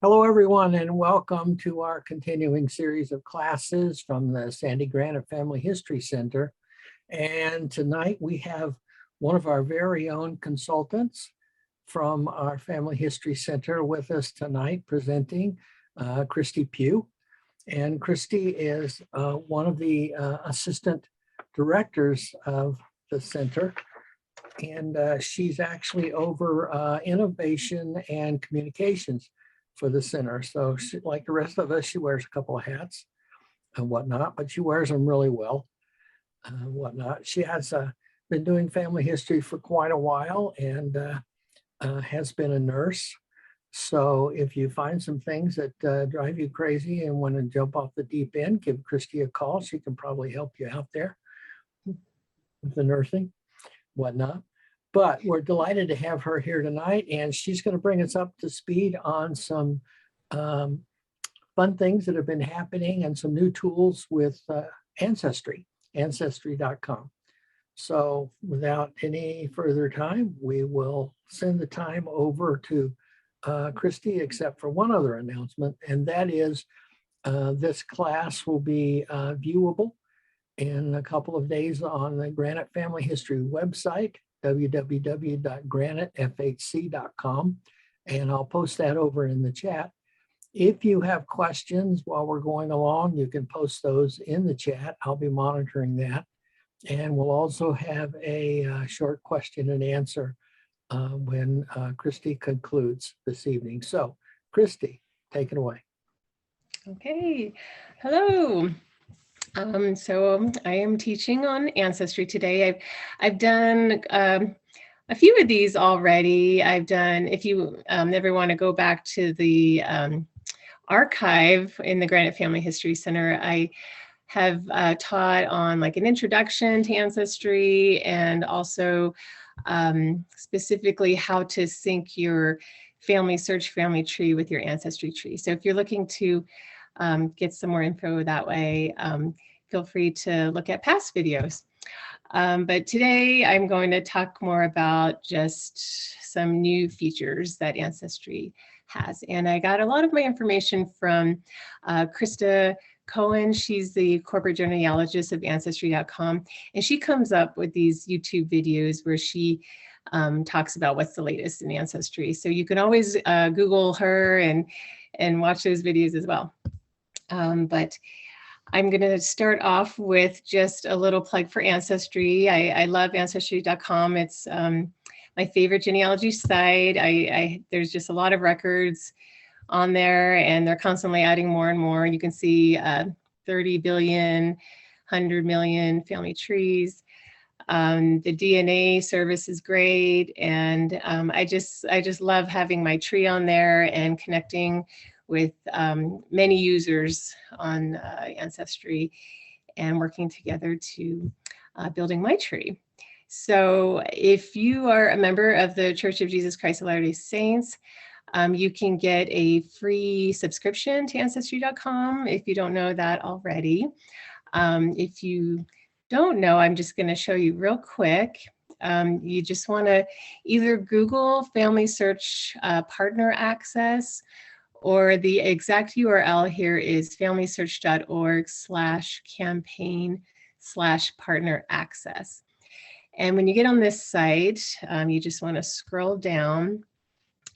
Hello, everyone, and welcome to our continuing series of classes from the Sandy Granite Family History Center. And tonight we have one of our very own consultants from our Family History Center with us tonight presenting, Christy Pugh. And Christy is one of the assistant directors of the center. And she's actually over innovation and communications for the center. So she, like the rest of us, she wears a couple of hats and whatnot, but she wears them really well and whatnot. She has been doing family history for quite a while and has been a nurse. So if you find some things that drive you crazy and want to jump off the deep end, give Christy a call. She can probably help you out there with the nursing, whatnot. But we're delighted to have her here tonight, and she's going to bring us up to speed on some fun things that have been happening and some new tools with Ancestry, Ancestry.com. So without any further time, we will send the time over to Christy, except for one other announcement, and that is this class will be viewable in a couple of days on the Granite Family History website, www.granitefhc.com, and I'll post that over in the chat. If you have questions while we're going along, you can post those in the chat. I'll be monitoring that. And we'll also have a short question and answer when Christy concludes this evening. So, Christy, take it away. Okay, hello. So I am teaching on Ancestry today. I've done a few of these already. I've done, if you ever want to go back to the archive in the Granite Family History Center, I have taught on like an introduction to Ancestry and also specifically how to sync your family search family tree with your Ancestry tree. So if you're looking to get some more info that way, feel free to look at past videos. But today I'm going to talk more about just some new features that Ancestry has. And I got a lot of my information from Krista Cohen. She's the corporate genealogist of Ancestry.com. And she comes up with these YouTube videos where she talks about what's the latest in Ancestry. So you can always Google her and watch those videos as well. But I'm going to start off with just a little plug for Ancestry. I love Ancestry.com. It's my favorite genealogy site. There's just a lot of records on there, and they're constantly adding more and more. You can see 30 billion, 100 million family trees. The DNA service is great, and I just love having my tree on there and connecting with many users on Ancestry and working together to building my tree. So if you are a member of the Church of Jesus Christ of Latter-day Saints, you can get a free subscription to Ancestry.com if you don't know that already. If you don't know, I'm just going to show you real quick. You just want to either Google Family Search Partner Access, or the exact URL here is familysearch.org/campaign/partner access. And when you get on this site, you just want to scroll down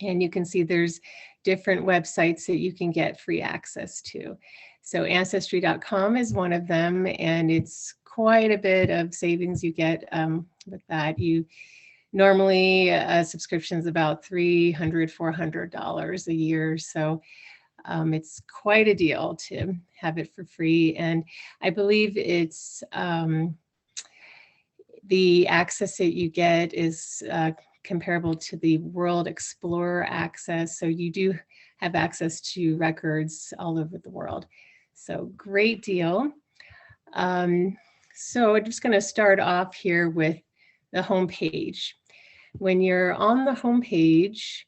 and you can see there's different websites that you can get free access to. So Ancestry.com is one of them, and it's quite a bit of savings you get with that. Normally, a subscription is about $300, $400 a year. So it's quite a deal to have it for free. And I believe it's the access that you get is comparable to the World Explorer access. So you do have access to records all over the world. So great deal. So I'm just going to start off here with the home page. When you're on the home page,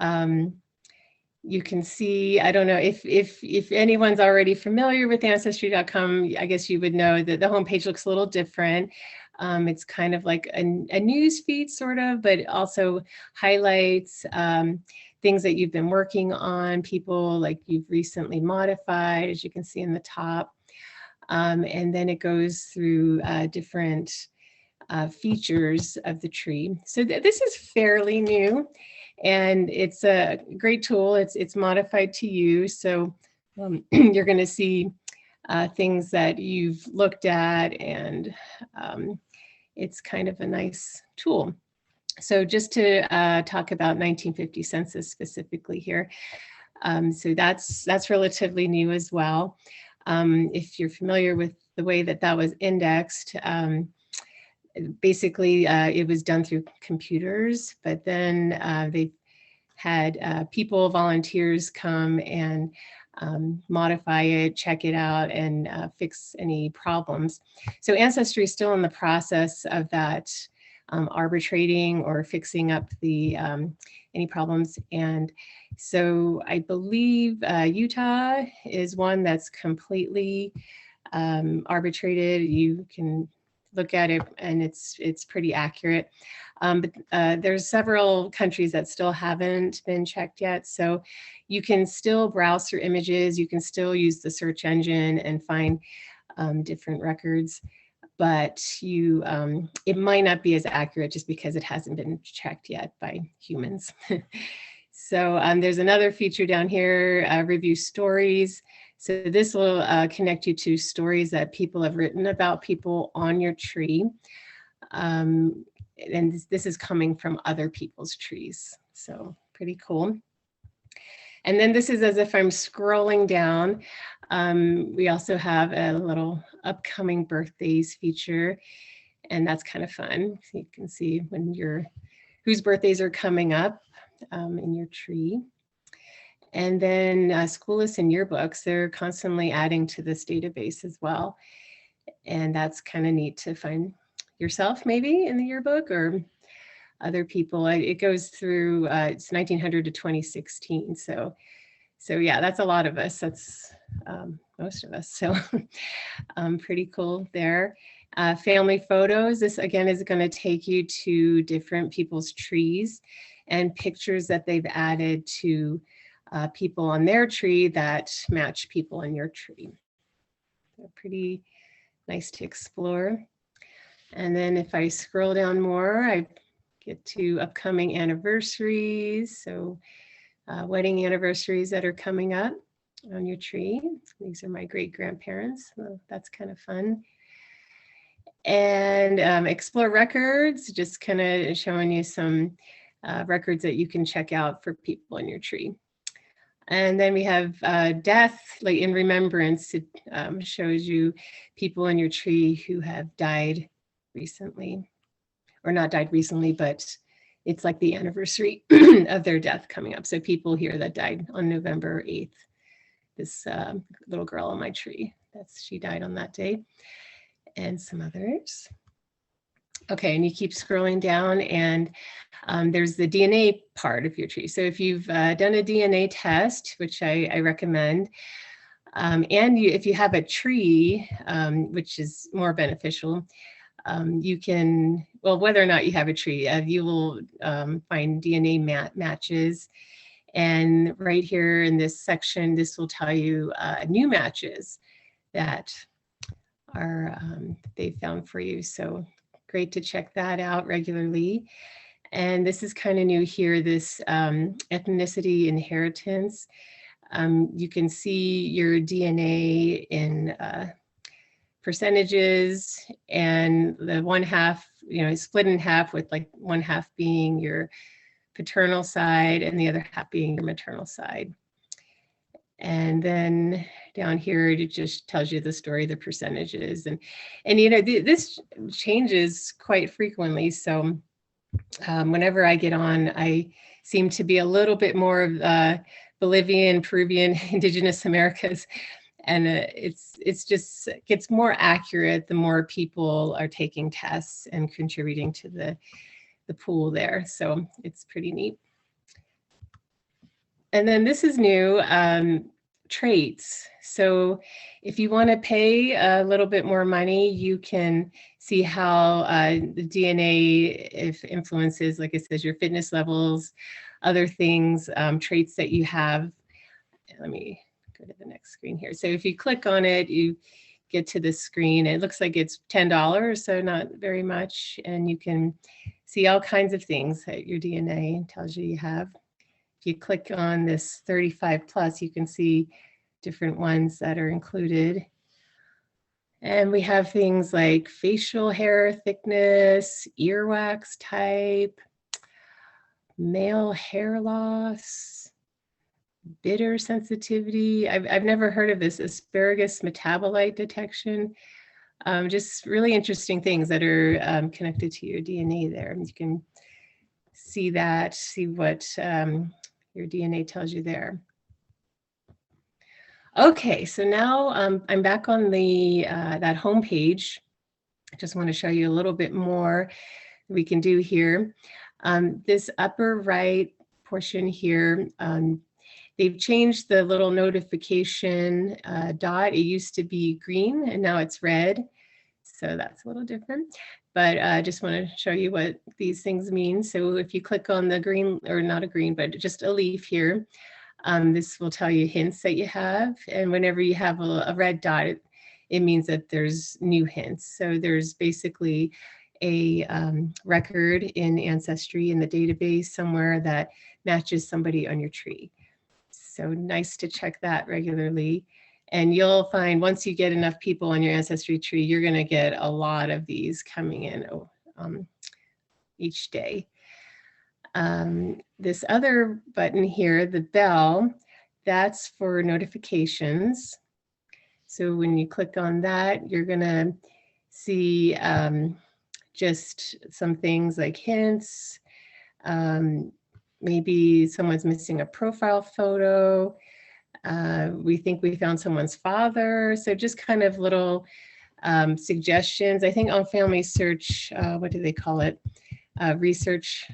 you can see, I don't know if anyone's already familiar with Ancestry.com, I guess you would know that the home page looks a little different. It's kind of like a news feed sort of, but also highlights things that you've been working on, people like you've recently modified, as you can see in the top. And then it goes through different features of the tree. So this is fairly new, and it's a great tool. It's modified to you. So you're going to see things that you've looked at, and it's kind of a nice tool. So just to talk about 1950 census specifically here. So that's relatively new as well. If you're familiar with the way that that was indexed, basically it was done through computers, but then they had people, volunteers come and modify it, check it out, and fix any problems. So Ancestry is still in the process of that, arbitrating or fixing up the any problems. And so I believe Utah is one that's completely arbitrated. You can look at it and it's pretty accurate. But there's several countries that still haven't been checked yet. So you can still browse through images. You can still use the search engine and find different records, but you it might not be as accurate just because it hasn't been checked yet by humans. So there's another feature down here, review stories. So this will connect you to stories that people have written about people on your tree. And this is coming from other people's trees. So pretty cool. And then this is as if I'm scrolling down. We also have a little upcoming birthdays feature, and that's kind of fun. So you can see when whose birthdays are coming up in your tree. And then school lists and yearbooks, they're constantly adding to this database as well. And that's kind of neat to find yourself maybe in the yearbook or other people. It goes through, it's 1900 to 2016. So yeah, that's a lot of us. That's most of us. So pretty cool there. Family photos. This again is going to take you to different people's trees and pictures that they've added to people on their tree that match people in your tree. So pretty nice to explore. And then if I scroll down more, I get to upcoming anniversaries. So wedding anniversaries that are coming up on your tree. These are my great grandparents. So that's kind of fun. And explore records, just kind of showing you some records that you can check out for people in your tree. And then we have death, like in remembrance. It shows you people in your tree who have died recently, or not died recently, but it's like the anniversary of their death coming up. So people here that died on November 8th. This little girl on my tree, she died on that day, and some others. Okay, and you keep scrolling down, and there's the DNA part of your tree. So if you've done a DNA test, which I recommend, and if you have a tree, which is more beneficial, you can, well, whether or not you have a tree, you will find DNA matches. And right here in this section, this will tell you new matches that are they found for you. So great to check that out regularly. And this is kind of new here, this ethnicity inheritance. You can see your DNA in percentages, and the 1/2, split in half, with like 1/2 being your paternal side and the other half being your maternal side. And then down here, it just tells you the story, the percentages, and this changes quite frequently. So whenever I get on, I seem to be a little bit more of Bolivian, Peruvian, Indigenous Americas, and it's just gets more accurate the more people are taking tests and contributing to the pool there. So it's pretty neat. And then this is new, traits. So if you want to pay a little bit more money, you can see how the DNA if influences, like it says, your fitness levels, other things, traits that you have. Let me go to the next screen here. So if you click on it, you get to the screen. It looks like it's $10, so not very much. And you can see all kinds of things that your DNA tells you you have. If you click on this 35 plus, you can see different ones that are included. And we have things like facial hair thickness, earwax type, male hair loss, bitter sensitivity. I've never heard of this, asparagus metabolite detection. Just really interesting things that are connected to your DNA there. You can see that, see what your DNA tells you there. Okay, so now I'm back on the that home page. I just want to show you a little bit more we can do here. This upper right portion here, they've changed the little notification dot. It used to be green and now it's red. So that's a little different, but I just want to show you what these things mean. So if you click on the green, or not a green, but just a leaf here, this will tell you hints that you have. And whenever you have a red dot, it means that there's new hints. So there's basically a record in Ancestry in the database somewhere that matches somebody on your tree. So nice to check that regularly. And you'll find once you get enough people on your Ancestry tree, you're going to get a lot of these coming in each day. This other button here, the bell, that's for notifications. So when you click on that, you're going to see just some things like hints. Maybe someone's missing a profile photo. We think we found someone's father. So just kind of little suggestions. I think on Family Search, what do they call it? Research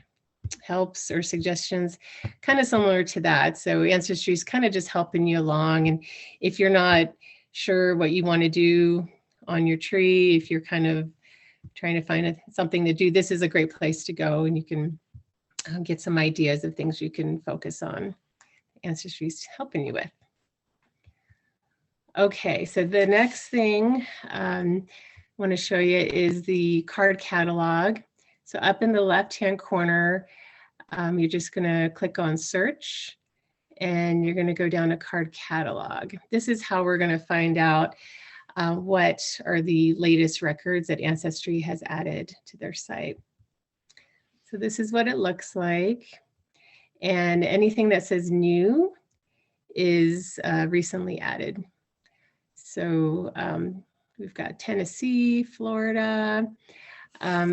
helps or suggestions, kind of similar to that. So Ancestry is kind of just helping you along. And if you're not sure what you want to do on your tree, if you're kind of trying to find something to do, this is a great place to go, and you can get some ideas of things you can focus on. Ancestry is helping you with. Okay, so the next thing I want to show you is the card catalog. So up in the left-hand corner, you're just going to click on search, and you're going to go down to card catalog. This is how we're going to find out what are the latest records that Ancestry has added to their site. So this is what it looks like. And anything that says new is recently added. So we've got Tennessee, Florida.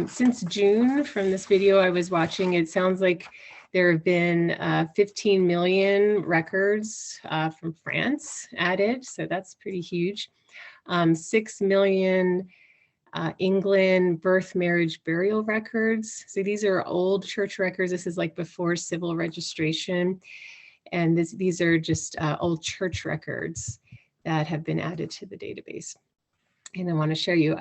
Since June, from this video I was watching, it sounds like there have been 15 million records from France added. So that's pretty huge. 6 million England birth, marriage, burial records. So these are old church records. This is like before civil registration. And these are just old church records that have been added to the database. And I want to show you,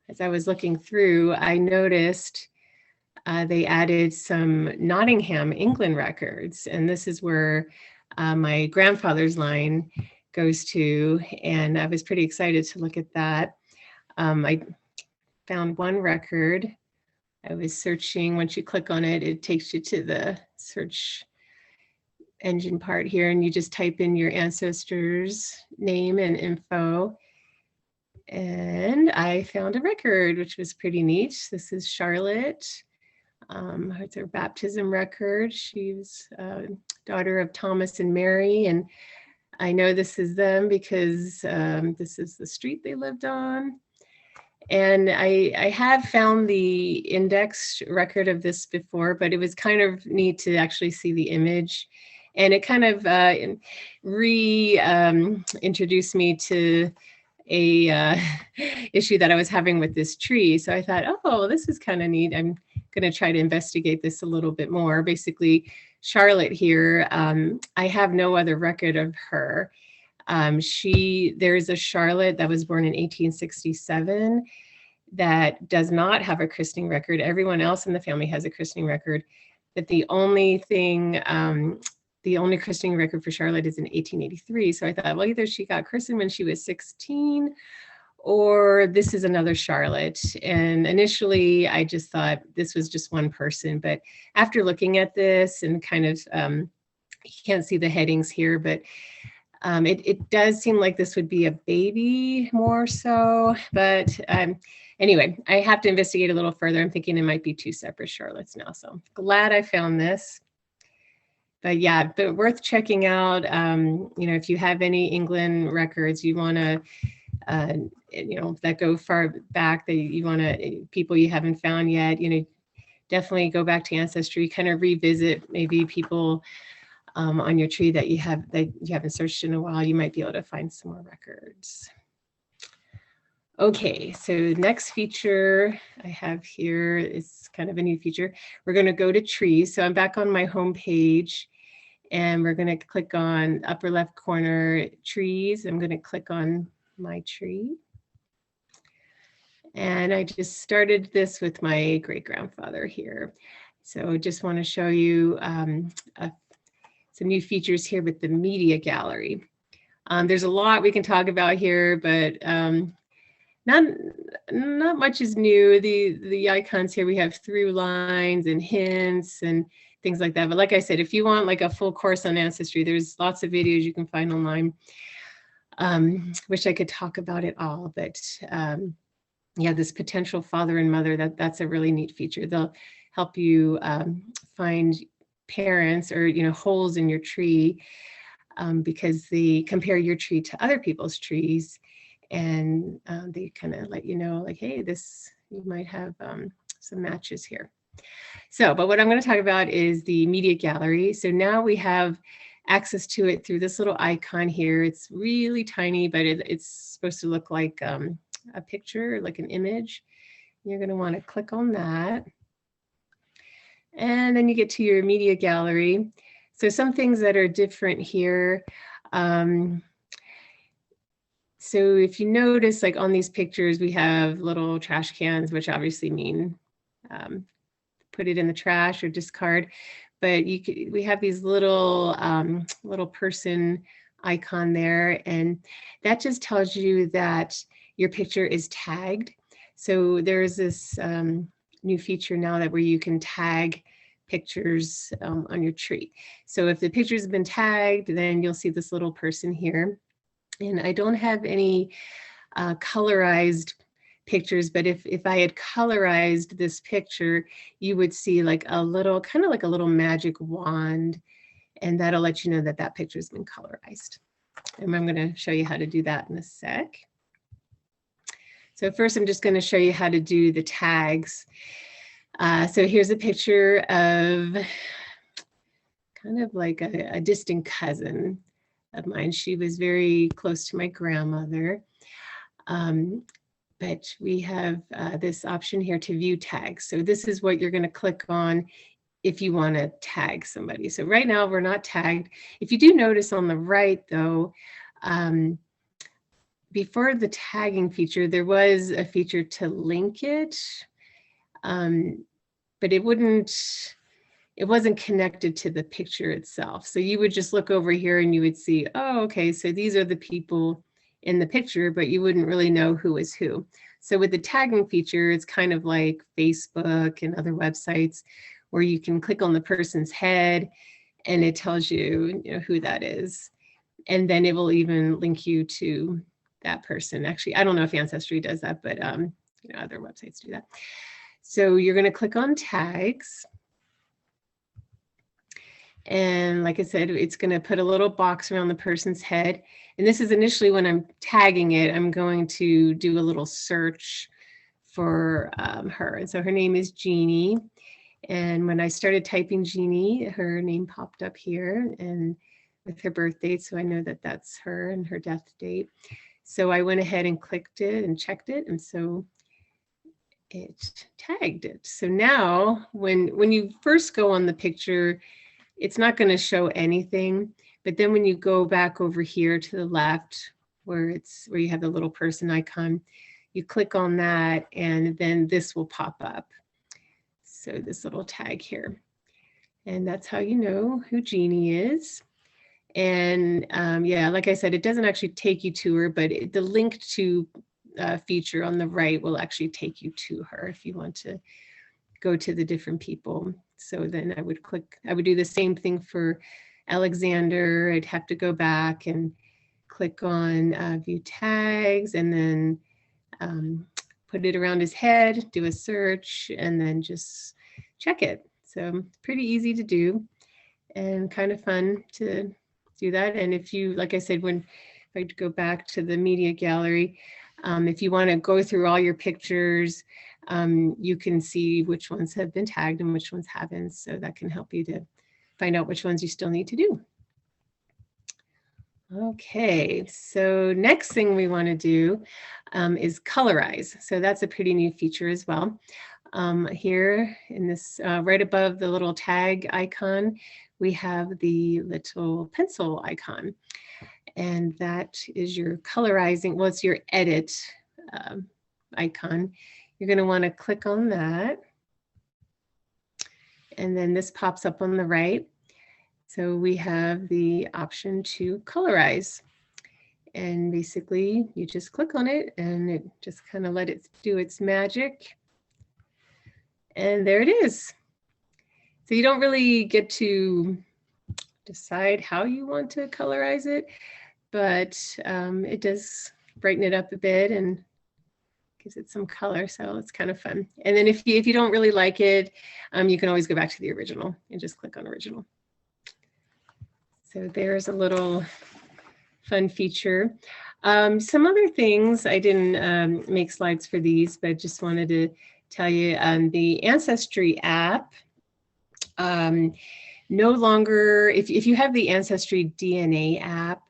as I was looking through, I noticed they added some Nottingham, England records. And this is where my grandfather's line goes to. And I was pretty excited to look at that. I found one record. I was searching. Once you click on it, it takes you to the search engine part here, and you just type in your ancestor's name and info. And I found a record, which was pretty neat. This is Charlotte. It's her baptism record. She's daughter of Thomas and Mary. And I know this is them because this is the street they lived on. And I had found the index record of this before, but it was kind of neat to actually see the image. And it kind of introduced me to a issue that I was having with this tree. So I thought, oh, this is kind of neat. I'm going to try to investigate this a little bit more. Basically, Charlotte here, I have no other record of her. There's a Charlotte that was born in 1867 that does not have a christening record. Everyone else in the family has a christening record, but the only christening record for Charlotte is in 1883. So I thought, well, either she got christened when she was 16, or this is another Charlotte. And initially I just thought this was just one person, but after looking at this and kind of, you can't see the headings here, but it does seem like this would be a baby more so, but anyway, I have to investigate a little further. I'm thinking it might be two separate Charlottes now. So glad I found this. But yeah, but worth checking out. If you have any England records, you want to, that go far back, that you want to, people you haven't found yet, definitely go back to Ancestry, kind of revisit maybe people on your tree that you haven't searched in a while. You might be able to find some more records. Okay, so next feature I have here is kind of a new feature. We're going to go to trees. So I'm back on my home page, and we're going to click on upper left corner trees. I'm going to click on my tree. And I just started this with my great-grandfather here. So just want to show you some new features here with the media gallery. There's a lot we can talk about here, but not much is new. The icons here, we have through lines and hints and things like that. But like I said, if you want like a full course on Ancestry, there's lots of videos you can find online. Wish I could talk about it all, but yeah, this potential father and mother, that's a really neat feature. They'll help you find parents or holes in your tree, because they compare your tree to other people's trees, and they kind of let you know, like, hey, you might have some matches here. So, but what I'm going to talk about is the media gallery. So now we have access to it through this little icon here. It's really tiny, but it's supposed to look like a picture, like an image. You're going to want to click on that. And then you get to your media gallery. So some things that are different here. So if you notice, like on these pictures, we have little trash cans, which obviously mean put it in the trash or discard. But we have these little person icon there, and that just tells you that your picture is tagged. So there's this new feature now where you can tag pictures on your tree. So if the pictures have been tagged, then you'll see this little person here. And I don't have any colorized pictures, but if I had colorized this picture, you would see like a little, kind of like a little magic wand, and that'll let you know that that picture has been colorized. And I'm going to show you how to do that in a sec. So first, I'm just going to show you how to do the tags. So here's a picture of kind of like a distant cousin of mine. She was very close to my grandmother. But we have this option here to view tags. So this is what you're going to click on if you want to tag somebody. So right now we're not tagged. If you do notice on the right though, before the tagging feature, there was a feature to link it, but it wasn't connected to the picture itself. So you would just look over here and you would see, oh, okay, so these are the people in the picture, but you wouldn't really know who is who. So with the tagging feature, it's kind of like Facebook and other websites where you can click on the person's head and it tells you, who that is. And then it will even link you to that person. Actually, I don't know if Ancestry does that, but other websites do that. So you're going to click on tags. And like I said, it's going to put a little box around the person's head. And this is initially when I'm tagging it, I'm going to do a little search for her. And so her name is Jeannie. And when I started typing Jeannie, her name popped up here and with her birth date. So I know that that's her and her death date. So I went ahead and clicked it and checked it. And so it tagged it. So now when you first go on the picture, it's not going to show anything. But then when you go back over here to the left, where you have the little person icon, you click on that and then this will pop up. So this little tag here. And that's how you know who Jeannie is. And yeah, like I said, it doesn't actually take you to her, but the link to feature on the right will actually take you to her if you want to go to the different people. So then I would do the same thing for Alexander. I'd have to go back and click on view tags and then put it around his head, do a search, and then just check it. So pretty easy to do and kind of fun to do that. And if you, like I said, if I go back to the media gallery, if you want to go through all your pictures, you can see which ones have been tagged and which ones haven't. So that can help you to find out which ones you still need to do. Okay, so next thing we want to do is colorize. So that's a pretty new feature as well. Here in this, right above the little tag icon, we have the little pencil icon. And that is your colorizing, well, it's your edit icon. You're going to want to click on that. And then this pops up on the right. So we have the option to colorize. And basically you just click on it and it just kind of let it do its magic. And there it is. So you don't really get to decide how you want to colorize it, but it does brighten it up a bit and gives it some color. So it's kind of fun. And then if you don't really like it, you can always go back to the original and just click on original. So there's a little fun feature. Some other things, I didn't make slides for these, but just wanted to tell you the Ancestry app, no longer, if you have the Ancestry DNA app,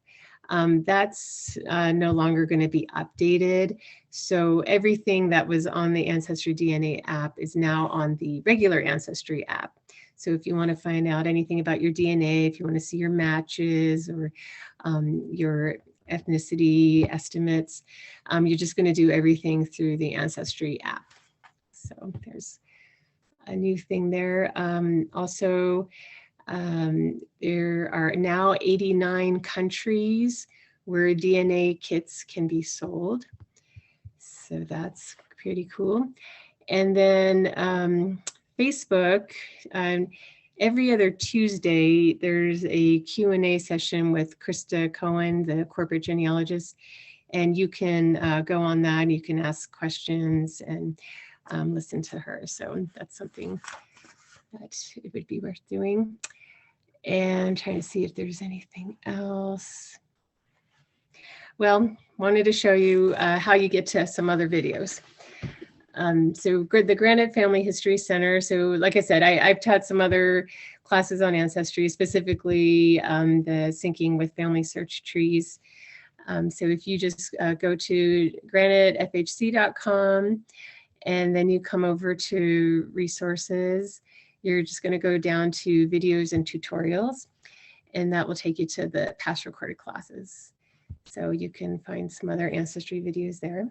that's no longer going to be updated. So everything that was on the Ancestry DNA app is now on the regular Ancestry app. So if you want to find out anything about your DNA, if you want to see your matches or your ethnicity estimates, you're just going to do everything through the Ancestry app. So there's a new thing there. Also, there are now 89 countries where DNA kits can be sold. So that's pretty cool. And then Facebook, every other Tuesday, there's a Q&A session with Krista Cohen, the corporate genealogist, and you can go on that and you can ask questions and listen to her. So that's something that it would be worth doing. And trying to see if there's anything else. Well, wanted to show you how you get to some other videos. So the Granite Family History Center. So like I said, I've taught some other classes on Ancestry, specifically the Syncing with Family Search Trees. So if you just go to granitefhc.com and then you come over to resources, you're just going to go down to videos and tutorials, and that will take you to the past recorded classes. So you can find some other Ancestry videos there.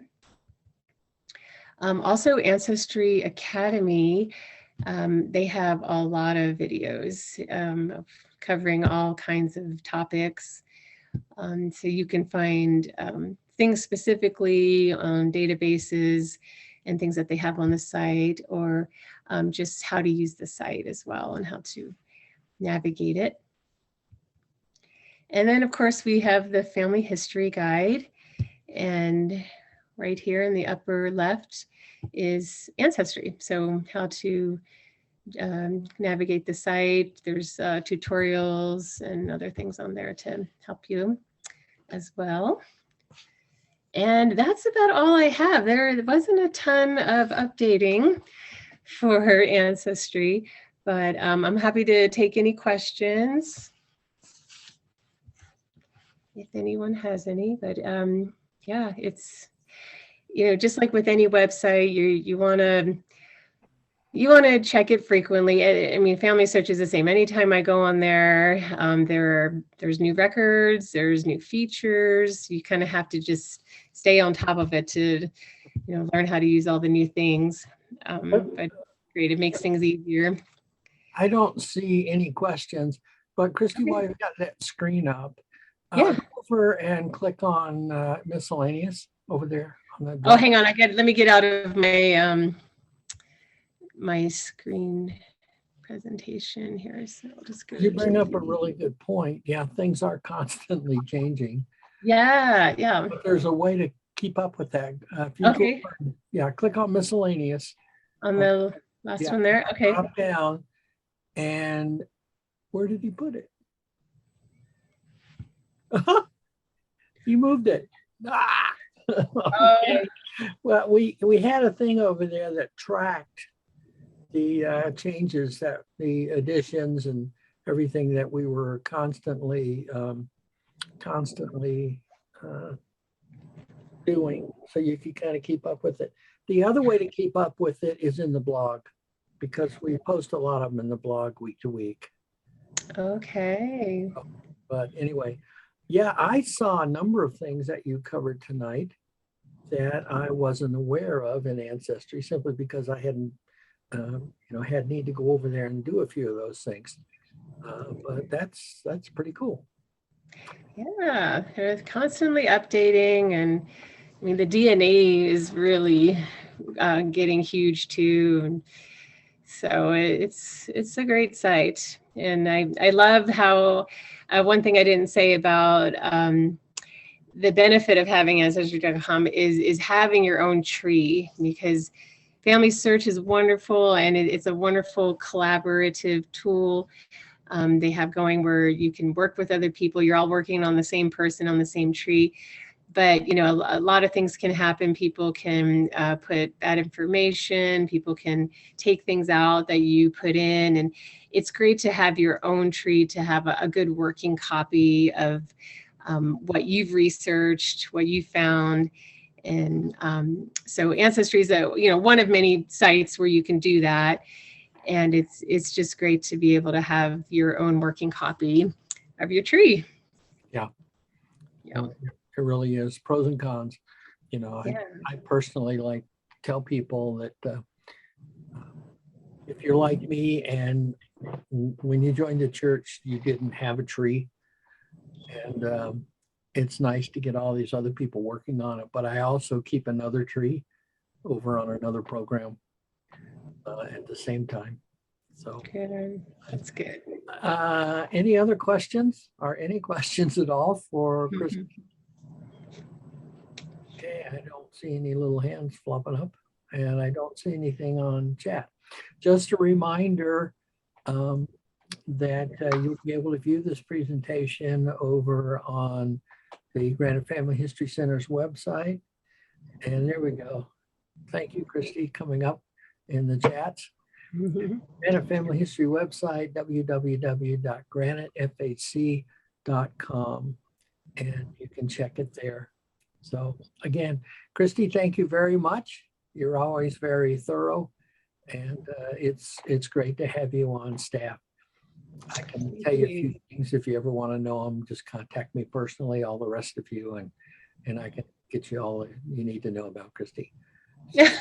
Also, Ancestry Academy, they have a lot of videos covering all kinds of topics. So you can find things specifically on databases and things that they have on the site, or just how to use the site as well and how to navigate it. And then of course we have the Family History Guide, and right here in the upper left is Ancestry. So how to navigate the site. There's tutorials and other things on there to help you as well. And that's about all I have. There wasn't a ton of updating for Ancestry, but I'm happy to take any questions if anyone has any. But yeah, just like with any website, you want to check it frequently. I mean, Family Search is the same. Anytime I go on there, there's new records, there's new features. You kind of have to just stay on top of it to, learn how to use all the new things. But great, it makes things easier. I don't see any questions, but Christy, while you've got that screen up, Yeah. go over and click on miscellaneous over there. Oh, hang on. Let me get out of my my screen presentation here. So I'll just go. You bring up a really good point. Yeah, things are constantly changing. Yeah. But there's a way to keep up with that. If you Okay. click on miscellaneous. On the last one there. Okay. Drop down. And where did he put it? He moved it. Okay. Well, we had a thing over there that tracked the changes, that the additions and everything that we were constantly doing, so you could kind of keep up with it. The other way to keep up with it is in the blog, because we post a lot of them in the blog week to week. Okay. But anyway, yeah, I saw a number of things that you covered tonight that I wasn't aware of in Ancestry, simply because I hadn't, had need to go over there and do a few of those things. But that's pretty cool. Yeah, they're constantly updating, and I mean the DNA is really getting huge too. And so it's a great site, and I love how one thing I didn't say about the benefit of having Ancestry.com is having your own tree, because Family Search is wonderful, and it's a wonderful collaborative tool they have going, where you can work with other people. You're all working on the same person on the same tree. But, a lot of things can happen. People can put bad information. People can take things out that you put in. And it's great to have your own tree, to have a good working copy of what you've researched, what you found. And so Ancestry is one of many sites where you can do that. And it's just great to be able to have your own working copy of your tree. Yeah. Yeah. It really is pros and cons. I personally like to tell people that if you're like me and when you joined the church, you didn't have a tree, and it's nice to get all these other people working on it. But I also keep another tree over on another program at the same time. So good. That's good. Any other questions, or any questions at all for Chris? Mm-hmm. Okay, I don't see any little hands flopping up, and I don't see anything on chat. Just a reminder that you'll be able to view this presentation over on the Granite Family History Center's website. And there we go. Thank you, Christy, coming up in the chats. Mm-hmm. Granite Family History website, www.granitefhc.com, and you can check it there. So again, Christy, thank you very much. You're always very thorough, and it's great to have you on staff. I can tell you a few things if you ever want to know them. Just contact me personally, all the rest of you, and I can get you all you need to know about Christy. Yeah.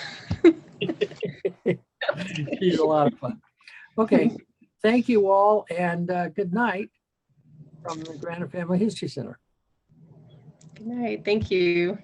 She's a lot of fun. Okay, thank you all, and good night from the Granite Family History Center. Good night. Thank you.